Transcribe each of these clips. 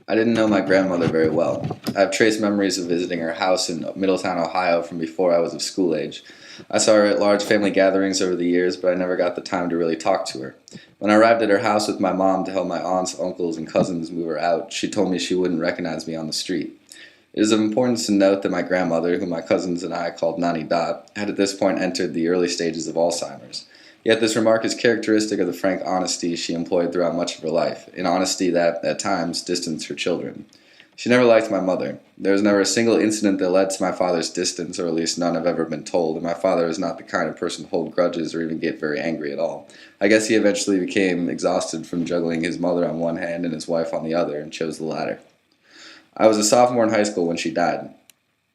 I didn't know my grandmother very well. I have trace memories of visiting her house in Middletown, Ohio from before I was of school age. I saw her at large family gatherings over the years, but I never got the time to really talk to her. When I arrived at her house with my mom to help my aunts, uncles, and cousins move her out, she told me she wouldn't recognize me on the street. It is of importance to note that my grandmother, whom my cousins and I called Nani Dot, had at this point entered the early stages of Alzheimer's. Yet this remark is characteristic of the frank honesty she employed throughout much of her life, an honesty that, at times, distanced her children. She never liked my mother. There was never a single incident that led to my father's distance, or at least none have ever been told, and my father was not the kind of person to hold grudges or even get very angry at all. I guess he eventually became exhausted from juggling his mother on one hand and his wife on the other, and chose the latter. I was a sophomore in high school when she died.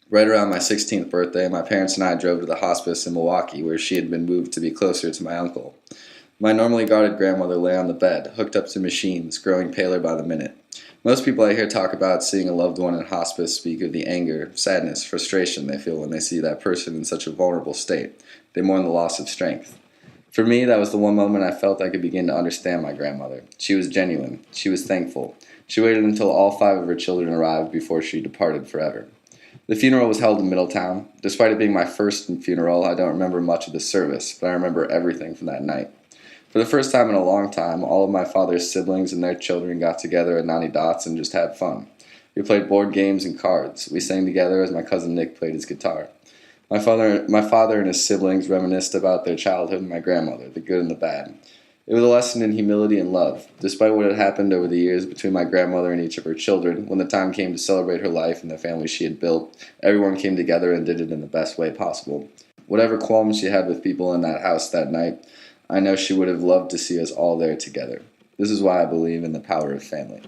Right around my 16th birthday, my parents and I drove to the hospice in Milwaukee, where she had been moved to be closer to my uncle. My normally guarded grandmother lay on the bed, hooked up to machines, growing paler by the minute. Most people I hear talk about seeing a loved one in hospice speak of the anger, sadness, frustration they feel when they see that person in such a vulnerable state. They mourn the loss of strength. For me, that was the one moment I felt I could begin to understand my grandmother. She was genuine. She was thankful. She waited until all 5 of her children arrived before she departed forever. The funeral was held in Middletown. Despite it being my first funeral, I don't remember much of the service, but I remember everything from that night. For the first time in a long time, all of my father's siblings and their children got together at Nani Dots and just had fun. We played board games and cards. We sang together as my cousin Nick played his guitar. My father and his siblings reminisced about their childhood and my grandmother, the good and the bad. It was a lesson in humility and love. Despite what had happened over the years between my grandmother and each of her children, when the time came to celebrate her life and the family she had built, everyone came together and did it in the best way possible. Whatever qualms she had with people in that house that night, I know she would have loved to see us all there together. This is why I believe in the power of family.